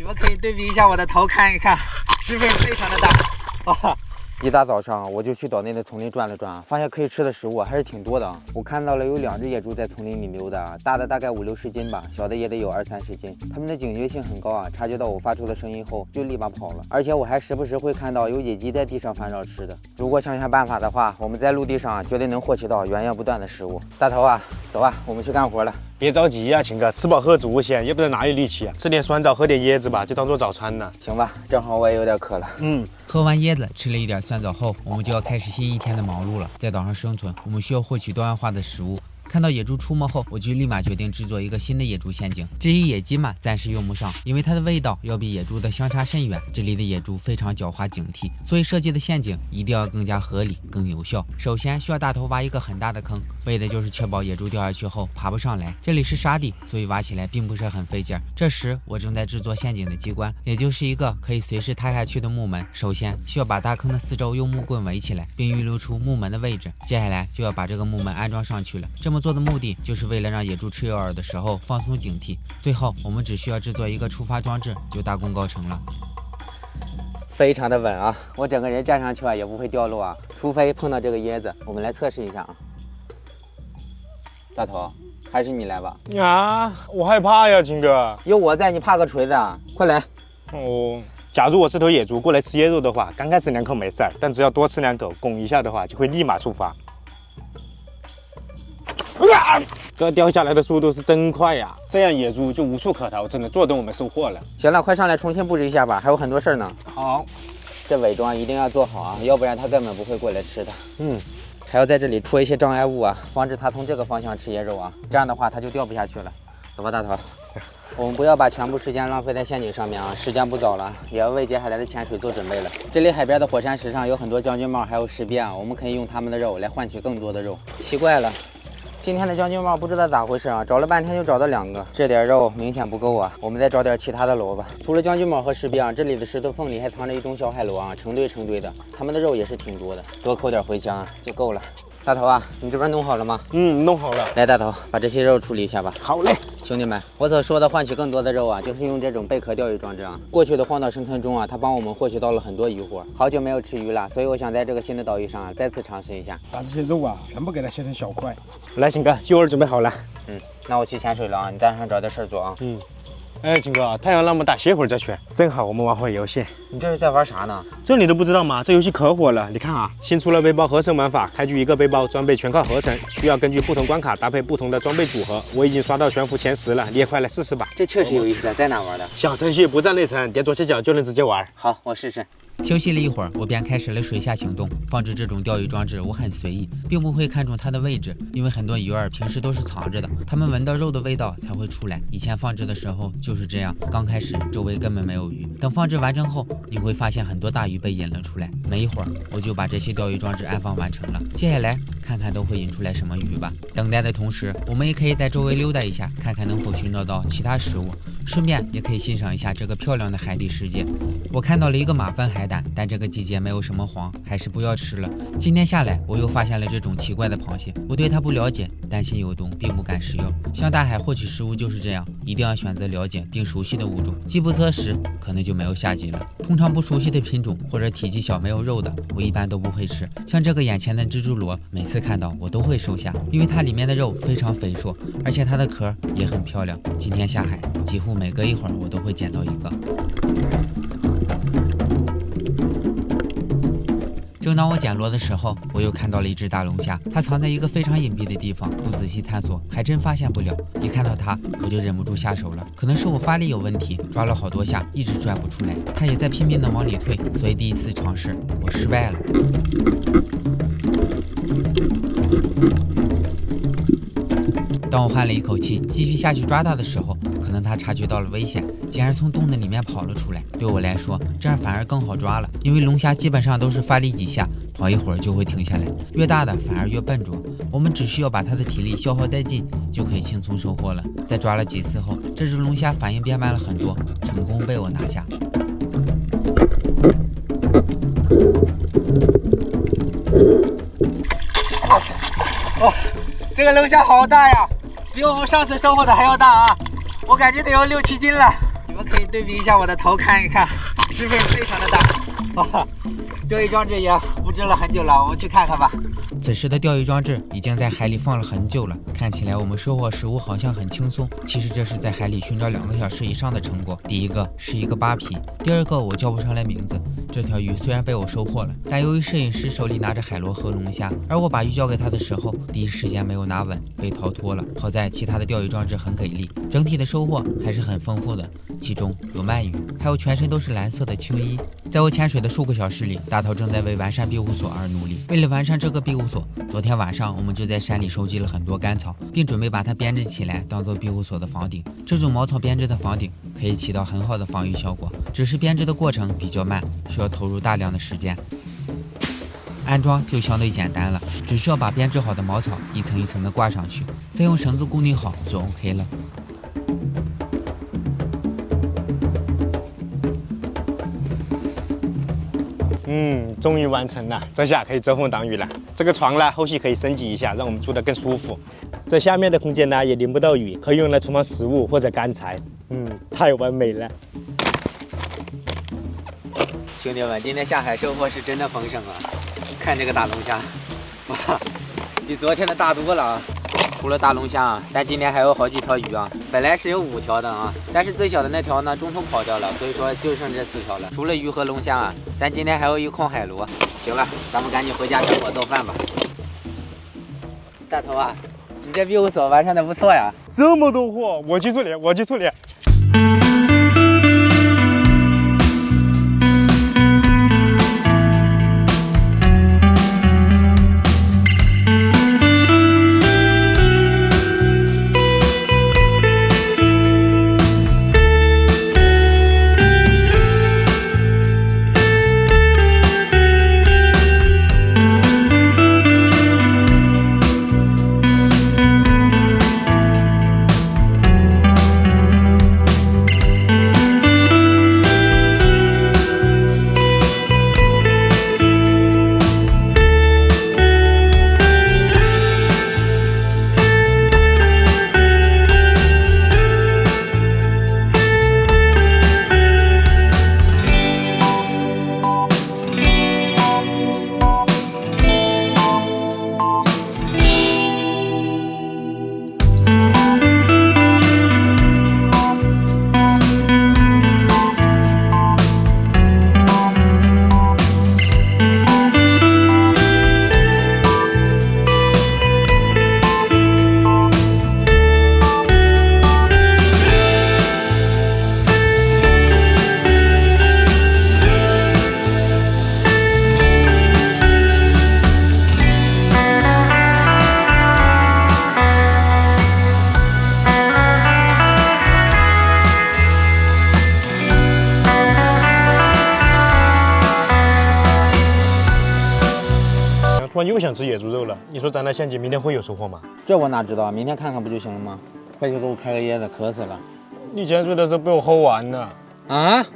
们可以对比一下我的头看一看，是不是非常的大？哇！一大早上我就去岛内的丛林转了转，发现可以吃的食物还是挺多的。我看到了有2只野猪在丛林里溜达，大的大概50-60斤吧，小的也得有20-30斤。它们的警觉性很高啊，察觉到我发出的声音后就立马跑了。而且我还时不时会看到有野鸡在地上翻找吃的。如果想想办法的话，我们在陆地上绝对能获取到源源不断的食物。大头啊，走啊，我们去干活了。别着急呀，秦哥，吃饱喝足先，也不知道哪有力气啊。吃点酸枣，喝点椰子吧，就当做早餐呢。行吧，正好我也有点渴了。喝完椰子，吃了一点酸枣后，我们就要开始新一天的忙碌了。在岛上生存，我们需要获取多样化的食物。看到野猪出没后，我就立马决定制作一个新的野猪陷阱。至于野鸡嘛，暂时用不上，因为它的味道要比野猪的相差甚远。这里的野猪非常狡猾警惕，所以设计的陷阱一定要更加合理、更有效。首先需要大头挖一个很大的坑，为的就是确保野猪掉下去后爬不上来。这里是沙地，所以挖起来并不是很费劲。这时我正在制作陷阱的机关，也就是一个可以随时塌下去的木门。首先需要把大坑的四周用木棍围起来，并预留出木门的位置。接下来就要把这个木门安装上去了。这么做的目的就是为了让野猪吃诱饵的时候放松警惕。最后我们只需要制作一个触发装置就大功告成了。非常的稳啊，我整个人站上去啊也不会掉落啊，除非碰到这个椰子。我们来测试一下啊。大头，还是你来吧。啊，我害怕呀，秦哥。有我在，你怕个锤子啊！快来。哦，假如我是头野猪过来吃椰肉的话，刚开始2口没事儿，但只要多吃2口，拱一下的话，就会立马触发。这掉下来的速度是真快呀！这样野猪就无处可逃，只能坐等我们收获了。行了，快上来重新布置一下吧，还有很多事儿呢。好，这伪装一定要做好啊，要不然它根本不会过来吃的。还要在这里戳一些障碍物啊，防止它从这个方向吃野肉啊，这样的话它就掉不下去了。走吧，大头。我们不要把全部时间浪费在陷阱上面啊，时间不早了，也要为接下来的潜水做准备了。这里海边的火山石上有很多将军帽，还有石鞭啊，我们可以用它们的肉来换取更多的肉。奇怪了。今天的将军帽不知道咋回事啊，找了半天就找到2个，这点肉明显不够啊，我们再找点其他的螺吧。除了将军帽和石鞭啊，这里的石头缝里还藏着一种小海螺啊，成堆成堆的，它们的肉也是挺多的，多扣点茴香啊就够了。大头啊，你这边弄好了吗？弄好了。来，大头，把这些肉处理一下吧。好嘞，兄弟们，我所说的换取更多的肉啊，就是用这种贝壳钓鱼装置啊。过去的荒岛生存中啊，它帮我们获取到了很多渔获。好久没有吃鱼了，所以我想在这个新的岛屿上啊，再次尝试一下。把这些肉啊，全部给它切成小块。来，秦哥，诱饵准备好了。那我去潜水了啊，你在岸上找点事儿做啊。哎，秦哥，太阳那么大，歇会儿再去。正好我们玩会儿游戏。你这是在玩啥呢？这你都不知道吗？这游戏可火了。你看啊，新出了背包合成玩法，开局一个背包，装备全靠合成，需要根据不同关卡搭配不同的装备组合。我已经刷到全服前10了，你也快来试试吧。这确实有意思，在哪玩的？小程序不占内存，点左下角就能直接玩。好，我试试。休息了一会儿，我便开始了水下行动。放置这种钓鱼装置，我很随意，并不会看重它的位置，因为很多鱼儿平时都是藏着的，它们闻到肉的味道才会出来。以前放置的时候就是这样，刚开始周围根本没有鱼，等放置完成后，你会发现很多大鱼被引了出来。没一会儿，我就把这些钓鱼装置安放完成了。接下来看看都会引出来什么鱼吧。等待的同时，我们也可以在周围溜达一下，看看能否寻找到其他食物，顺便也可以欣赏一下这个漂亮的海底世界。我看到了一个马粪海胆，但这个季节没有什么黄，还是不要吃了。今天下来，我又发现了这种奇怪的螃蟹，我对它不了解，担心有毒，并不敢食用。向大海获取食物就是这样，一定要选择了解并熟悉的物种，饥不择食，可能就没有下集了。通常不熟悉的品种或者体积小没有肉的，我一般都不会吃。像这个眼前的蜘蛛螺，每次看到我都会收下，因为它里面的肉非常肥硕，而且它的壳也很漂亮。今天下海，几乎每隔一会儿我都会捡到一个。正当我捡螺的时候，我又看到了一只大龙虾，它藏在一个非常隐蔽的地方，不仔细探索还真发现不了。一看到它，我就忍不住下手了。可能是我发力有问题，抓了好多下，一直拽不出来。它也在拼命地往里退，所以第一次尝试我失败了。当我换了一口气，继续下去抓它的时候，可能它察觉到了危险，竟然从洞的里面跑了出来。对我来说，这样反而更好抓了，因为龙虾基本上都是发力几下，跑一会儿就会停下来，越大的反而越笨拙。我们只需要把它的体力消耗殆尽，就可以轻松收获了。在抓了几次后，这只龙虾反应变慢了很多，成功被我拿下。哦，这个龙虾好大呀，比我们上次收获的还要大啊！我感觉得有6-7斤了。你们可以对比一下我的头，看一看，是不是非常的大？哇，钓鱼装置也布置了很久了，我们去看看吧。此时的钓鱼装置已经在海里放了很久了，看起来我们收获食物好像很轻松，其实这是在海里寻找2个小时以上的成果。第一个是一个扒皮，第二个我叫不上来名字。这条鱼虽然被我收获了，但由于摄影师手里拿着海螺和龙虾，而我把鱼交给他的时候，第一时间没有拿稳，被逃脱了。好在其他的钓鱼装置很给力，整体的收获还是很丰富的，其中有鳗鱼，还有全身都是蓝色的青衣。在我潜水的数个小时里，大头正在为完善庇护所而努力。为了完善这个庇护所，昨天晚上我们就在山里收集了很多干草，并准备把它编织起来，当做庇护所的房顶。这种茅草编织的房顶可以起到很好的防御效果，只是编织的过程比较慢，需要投入大量的时间。安装就相对简单了，只需要把编织好的茅草一层一层的挂上去，再用绳子固定好就 OK 了。终于完成了，这下可以遮风挡雨了。这个床呢，后续可以升级一下，让我们住得更舒服。这下面的空间呢，也淋不到雨，可以用来储放食物或者干柴。太完美了。兄弟们，今天下海收获是真的丰盛啊！看这个大龙虾，哇，比昨天的大多了啊！除了大龙虾啊，但今天还有好几条鱼啊。本来是有5条的啊，但是最小的那条呢中途跑掉了，所以说就剩这4条了。除了鱼和龙虾啊，咱今天还有一空海螺。行了，咱们赶紧回家生火做饭吧。大头啊，你这庇护所完善的不错呀！这么多货，我去处理，我去处理。突然又想吃野猪肉了，你说咱来县级明天会有收获吗？这我哪知道，明天看看不就行了吗？快去给我开个椰子，渴死了。你潜水的时候被我齁完了。啊？